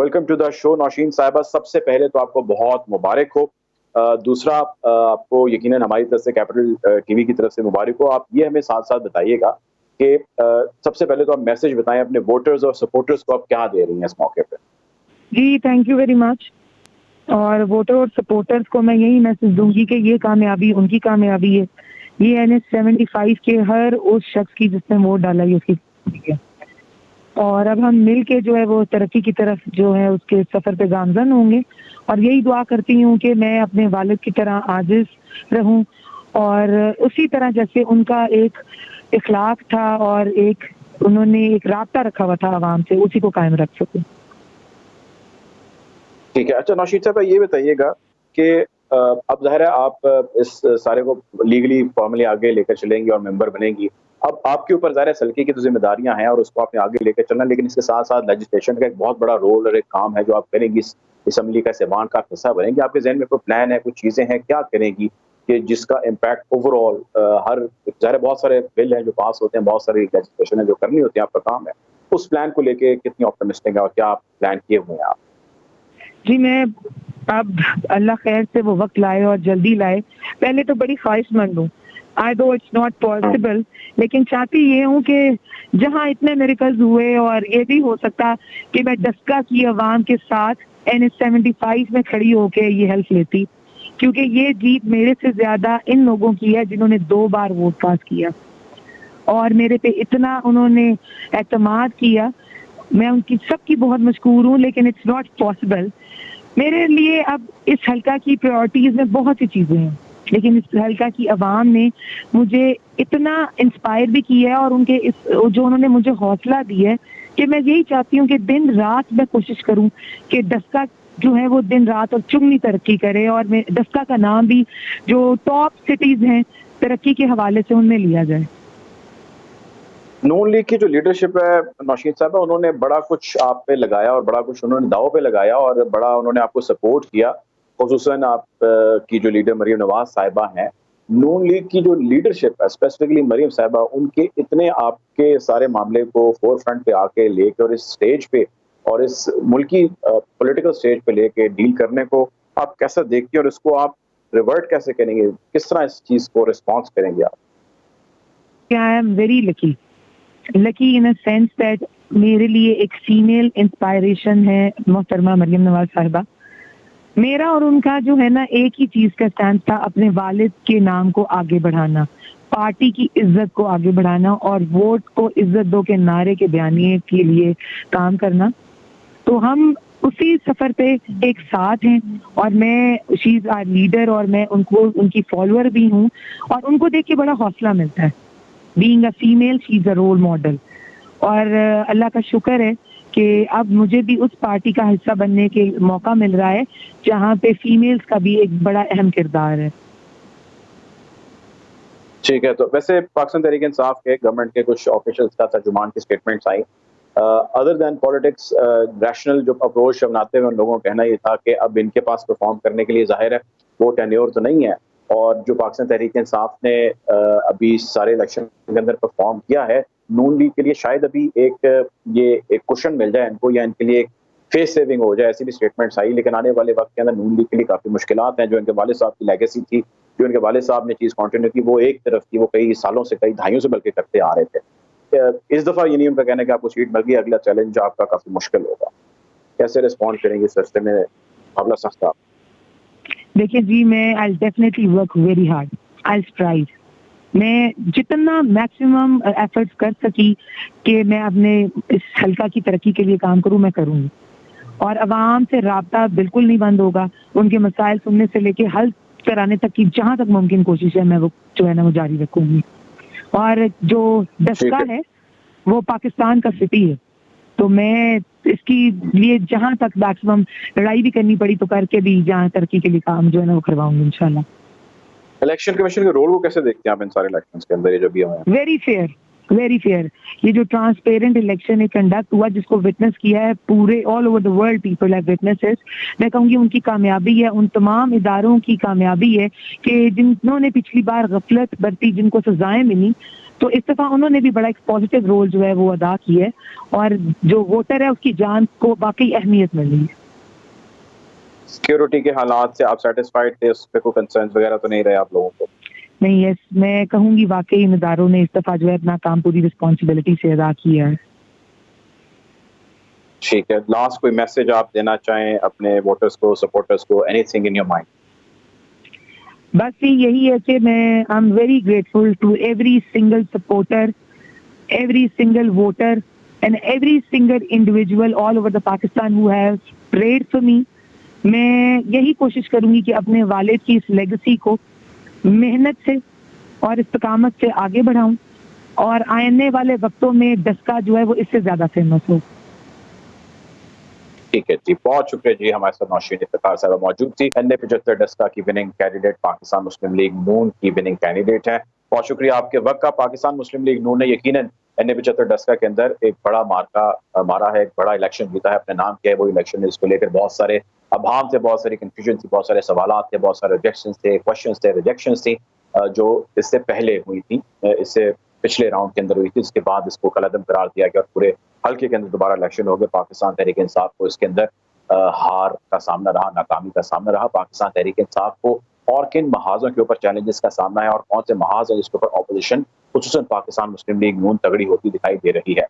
Welcome to the show Naushin Sahiba. सबसे पहले तो आपको बहुत मुबारक हो। दूसरा आपको यकीनन हमारी तरफ से कैपिटल टीवी की तरफ से मुबारक हो। आप ये हमें साथ साथ बताइएगा कि सबसे पहले तो आप मैसेज बताएं अपने वोटर्स और सपोर्टर्स को, आप क्या दे रही हैं इस मौके पे? जी थैंक यू वेरी मच। और वोटर और सपोर्टर्स को मैं यही मैसेज दूंगी कि ये कामयाबी उनकी कामयाबी है, ये NH-75 के हर उस शख्स की जिसने वोट डाला है उसकी है। और अब हम मिल के जो है वो तरक्की की तरफ जो है उसके सफर पे गामजन होंगे। और यही दुआ करती हूँ कि मैं अपने वालिद की तरह आजिज रहूं और उसी तरह जैसे उनका एक इखलाक था और एक उन्होंने एक राब्ता रखा हुआ था आवाम से, उसी को कायम रख सकूं। ठीक है। अच्छा नौशीन साहब ये बताइएगा कि अब ज़ाहिर है आप इस सारे को लीगली फॉर्मली आगे लेकर चलेंगी और मेंबर बनेंगी। अब आपके ऊपर ज़ाहिर है सल्की की तो जिम्मेदारियां हैं और उसको आपने आगे लेकर चलना, लेकिन इसके साथ साथ लेजिस्लेशन का एक बहुत बड़ा रोल और एक काम है जो आप करेंगी, इस असम्बली का सेवान का हिस्सा बनेंगी। आपके जहन में कोई प्लान है, कुछ चीज़ें हैं, क्या करेंगी कि जिसका इम्पैक्ट ओवरऑल हर ज़ाहिर बहुत सारे बिल हैं जो पास होते हैं, बहुत सारी लेजिस्लेशन है जो करनी होती है, आपका काम है। उस प्लान को लेके कितनी ऑप्टिमिस्टिक है और क्या प्लान किए हुए हैं आप? जी मैं अब अल्लाह खैर से वो वक्त लाए और जल्दी लाए। पहले तो बड़ी ख्वाहिशमंद हूँ, आई दो इट्स नॉट पॉसिबल, लेकिन चाहती ये हूँ कि जहाँ इतने मिरेकल्स हुए और ये भी हो सकता कि मैं डस्का की आवाम के साथ NH-75 में खड़ी होके ये हेल्प लेती, क्योंकि ये जीत मेरे से ज्यादा इन लोगों की है जिन्होंने 2 बार वोट पास किया और मेरे पे इतना उन्होंने एतमाद किया। मैं उनकी सबकी बहुत मशकूर हूँ, लेकिन इट्स नॉट पॉसिबल मेरे लिए। अब इस हल्का की प्रायोरिटीज में बहुत सी चीजें हैं, लेकिन इस हल्का की आवाम ने मुझे इतना इंस्पायर भी किया है और उनके इस जो उन्होंने मुझे हौसला दिया है कि मैं यही चाहती हूँ कि दिन रात मैं कोशिश करूँ कि डस्का जो है वो दिन रात और चुगनी तरक्की करे और मैं डस्का का नाम भी जो टॉप सिटीज हैं तरक्की के हवाले से उनमें लिया जाए। नून लीग की जो लीडरशिप है नौशीन साहब, उन्होंने बड़ा कुछ आप पे लगाया और बड़ा कुछ उन्होंने दाव पे लगाया और बड़ा उन्होंने आपको सपोर्ट किया, खुसूसन आप की जो लीडर मरीम नवाज साहिबा हैं। नून लीग की जो लीडरशिप है स्पेसिफिकली मरीम साहिबा, उनके इतने आपके सारे मामले को फोर फ्रंट पे आके लेके और इस स्टेज पे और इस मुल्की पॉलिटिकल स्टेज पे लेके डील करने को आप कैसा देखती हैं और इसको आप रिवर्ट कैसे करेंगे, किस तरह इस चीज को रिस्पॉन्स करेंगे आप? आई am very lucky in a sense that मेरे लिए एक फीमेल इंस्पायरेशन है मोहतरमा मरियम नवाज साहिबा। मेरा और उनका जो है ना एक ही चीज का स्टैंड था, अपने वालिद के नाम को आगे बढ़ाना, पार्टी की इज्जत को आगे बढ़ाना और वोट को इज्जत दो के नारे के बयानिए के लिए काम करना। तो हम उसी सफर पे एक साथ हैं और मैं शी इज आवर लीडर और मैं उनको उनकी फॉलोअर भी हूँ और उनको देख के बड़ा हौसला मिलता है। Being a female she is a role model और अल्लाह का शुक्र है कि अब मुझे भी उस पार्टी का हिस्सा बनने के मौका मिल रहा है जहाँ पे फीमेल्स का भी एक बड़ा अहम किरदार है। ठीक है। तो वैसे पाकिस्तान तहरीक इंसाफ के गवर्नमेंट के कुछ ऑफिशियल्स का तर्जुमान की स्टेटमेंट्स आई, अदर दैन पॉलिटिक्स रैशनल जो अप्रोच अपनाते हुए उन लोगों का कहना ये था कि अब इनके पास परफॉर्म करने के लिए जाहिर है वो टेन्योर तो नहीं है और जो पाकिस्तान तहरीक इंसाफ ने अभी सारे इलेक्शन के अंदर परफॉर्म किया है, नून लीग के लिए शायद अभी ये एक क्वेश्चन मिल जाए इनको या इनके लिए एक फेस सेविंग हो जाए, ऐसी भी स्टेटमेंट्स आई। लेकिन आने वाले वक्त के अंदर नून लीग के लिए काफ़ी मुश्किलात हैं। जो इनके वालिद साहब की लेगेसी थी, जो इनके वालिद साहब ने चीज़ कंटिन्यू की, वो एक तरफ की, वो कई सालों से, कई दहाइयों से बल्कि करते आ रहे थे। इस दफ़ा ये नहीं उनका कहना है कि आपको सीट मिल गई, अगला चैलेंज आपका काफ़ी मुश्किल होगा। कैसे रिस्पॉन्ड करेंगे इस रास्ते में? मामला सख्त था। देखिए जी, मैं I definitely work very hard, I strive. मैं जितना मैक्सिमम एफर्ट्स कर सकी कि मैं अपने इस हल्का की तरक्की के लिए काम करूं, मैं करूंगी और अवाम से राब्ता बिल्कुल नहीं बंद होगा। उनके मसाइल सुनने से लेके हल कराने तक की जहां तक मुमकिन कोशिश है मैं वो जो है ना वो जारी रखूंगी। और जो डस्का है वो पाकिस्तान का सिटी है, तो मैं इसकी लिए जहां तक मैक्सिमम लड़ाई भी करनी पड़ी तो करके भी जहां तरक्की के लिए काम जो है ना वो करवाऊंगी इंशाल्लाह। इलेक्शन कमीशन के रोल को कैसे देखते हैं आप इन सारे इलेक्शंस के अंदर, ये जो भी हुए हैं? Very fair. ये जो ट्रांसपेरेंट इलेक्शन कंडक्ट हुआ जिसको विटनेस किया है पूरे all over the world people have witnesses, मैं कहूँगी उनकी कामयाबी है, उन तमाम इदारों की कामयाबी है कि जिन्होंने पिछली बार गफलत बरती, जिनको सजाएं मिली, तो इस दफा उन्होंने भी बड़ा एक पॉजिटिव रोल जो है वो अदा किया है और जो वोटर है उसकी जान को बाकी अहमियत मिली है। सिक्योरिटी के हालात से आप सेटिस्फाइड थे, उस पे कोई कंसर्न्स वगैरह तो नहीं रहे आप लोगों को? नहीं, यस, मैं कहूंगी वाकई इन इदारों ने इस दफा जो है अपना काम पूरी रिस्पॉन्सिबिलिटी से अदा किया है। ठीक है, लास्ट कोई मैसेज आप देना चाहें अपने वोटर्स को, सपोर्टर्स को, एनीथिंग इन योर माइंड? बस यही है कि मैं I am very grateful to every single supporter, every single voter and every single individual all over the Pakistan who has prayed for me. मैं यही कोशिश करूंगी कि अपने वालिद की इस लेगेसी को मेहनत से और इस्तकामत से आगे बढ़ाऊं और आने वाले वक्तों में डस्का जो है वो इससे ज्यादा फेमस हो। ठीक है जी, बहुत शुक्रिया जी। हमारे साथ नौशीन इफ्तिखार साहब मौजूद थी, NA-75 डस्का की विनिंग कैंडिडेट, पाकिस्तान मुस्लिम लीग नून की विनिंग कैंडिडेट है। बहुत शुक्रिया आपके वक्त का। पाकिस्तान मुस्लिम लीग नून ने यकीनन NA-75 डस्का के अंदर एक बड़ा मार्का मारा है, एक बड़ा इलेक्शन जीता है, अपने नाम किया है वो इलेक्शन। इसको लेकर बहुत सारे अभाम थे, बहुत सारी कंफ्यूजन थी, बहुत सारे सवाल थे, बहुत सारे ऑब्जेक्शन थे, क्वेश्चन थे, रिजेक्शन थी, जो इससे पहले हुई थी, इससे पिछले राउंड के अंदर हुई थी। इसके बाद इसको कलअदम करार दिया गया और पूरे हल्के के अंदर दोबारा इलेक्शन हो गए। पाकिस्तान तहरीक इंसाफ को इसके अंदर हार का सामना रहा, नाकामी का सामना रहा। पाकिस्तान तहरीक इंसाफ को और किन महाजों के ऊपर चैलेंजेस का सामना है और कौन से महाज हैं जिसके ऊपर ऑपोजिशन खुसूसन पाकिस्तान मुस्लिम लीग नून तगड़ी होती दिखाई दे रही है।